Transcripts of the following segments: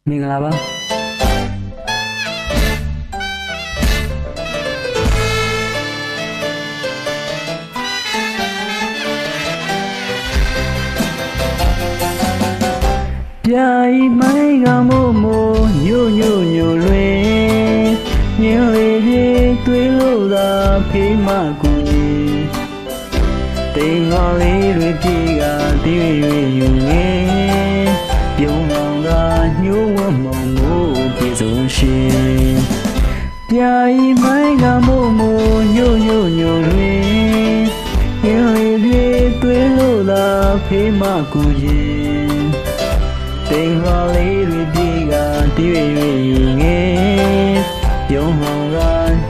မင်္ဂလာပါပြာဤမိုင်းကမို့မို့ညို့ညို့ညို့လွင်ညင်လေးပြေးသွေးလို့သာဖေးမကူကြီးတိမ်ငေါလေးတွေပြေးကတီးရွေယူငယ်ပြုံးလောင်ကညှိုးဝမုံမို့ပြေဆုံးရှင်ပြာဤမိုင်းကမို့မို့ညို့ညို့ညို့လွင်ညင်လေးပြေးသွေးလို့သာဖေးမကူကြီးတိမ်ငေါလေးတွေပြေးကတီးရွေယူငယ်ပြုံးလောင်က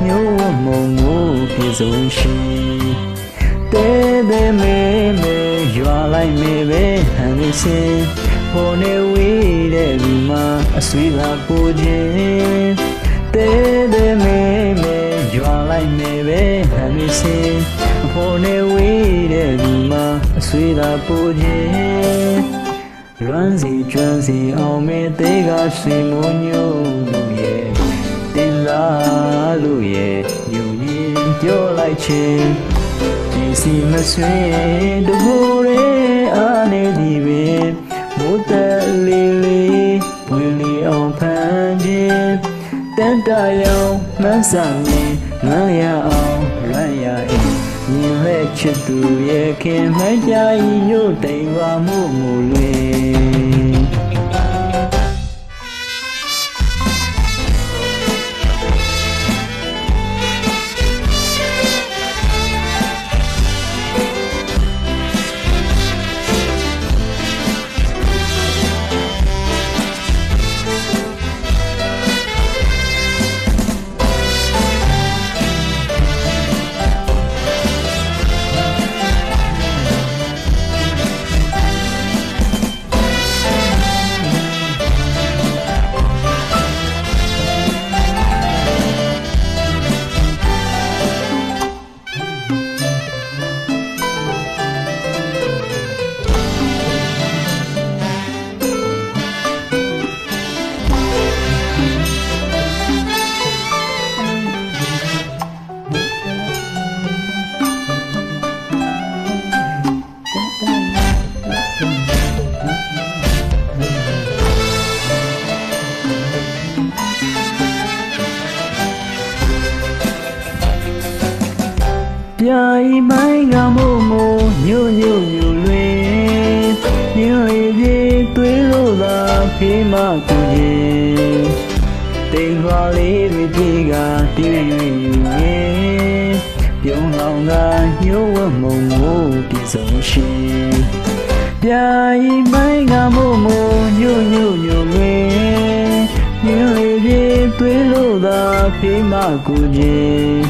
ညှိုးဝမုံမို့ပြေဆုံးရှင်တဲတဲမဲမဲရွာလိုက်မဲပဲဟန်နေစင်ဟိုနေဝေးတဲ့လူမှာအဆွေသာပူခြင်းတဲတဲမဲမဲရွာလိုက်မဲပဲဟန်နေစင်ဟိုနေဝေးတဲ့လူမှာအဆွေသာပူခြင်းလွမ်းစီကျွမ်းစီအောင်မဲတဲကဆွေမုံညို့လူရဲ့တင်လာလူရဲ့ညူရင်ပြောလိုက်ခြင်းစီမဆွေတဘူရဲအားနေဒီပဲမိုးတက်လေးလေးဝင်လီအောင်ဖန်ခြင်းတန်တရောင်မဆန်နေငန်းရအောင်လွမ်းရအိမ်မြင်လက်ချစ်သူရဲ့ခင်မကြဤညို့တိမ်ဝမှုမူလွင်ပြာဤမိုင်းကမို့မို့ညို့ညို့ညို့လွင်ညင်လေးပြေးသွေးလို့သာဖေးမကူခြင်းတိမ်လွာလေးတွေပြေးကတီးရွေယူငယ်ပြုံးလောင်ကညှိုးဝမုံမို့ပြေဆုံးရှင်ပြာဤမိုင်းကမို့မို့ညို့ညို့ညို့လွင်ညင်လေးပြေးသွေးလို့သာဖေးမကူခြင်း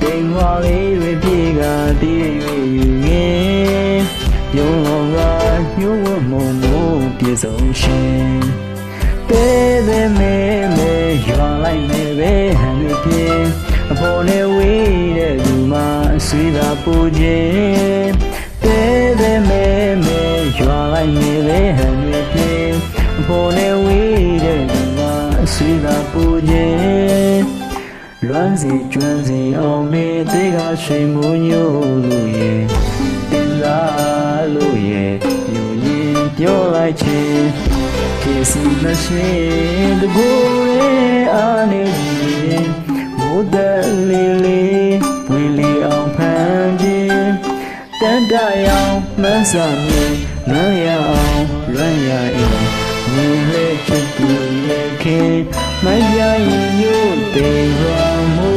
တိမ်ဝါလေးတွေပြေးကတီးရွေယူငယ်ပြုံးလောင်ကညှိုးဝမုံမို့ပြေဆုံးရှင်တဲတဲမဲမဲရွာလိုက်မဲပဲဟန်နေပြေအပေါ်နဲ့ဝေးတဲ့လူမှာအဆွေသာပူခြင်းတဲတဲမဲမဲရွာလိုက်မဲပဲဟန်နေပြေအပေါ်နဲ့ဝေးတဲ့လူမှာအဆွေသာပူခြင်းလွမ်းစီကျွမ်းစီအောင်မေတေကရွှေမူညို့လူရဲ့တင်လာလူရဲ့ညူရင်ပြောလိုက်ခြင်းခေစီမဆွေတဘူရဲအားနေသည်မိုးတက်လေးလေးဝင်လီအောင်ဖန်ခြင်းတန်တရောင်မဆန်နေငန်းရအောင်လွမ်းရအိမ်မြင်လက်ချစ်သူရဲ့ခင်မကြရင်ညို့တေဝမှု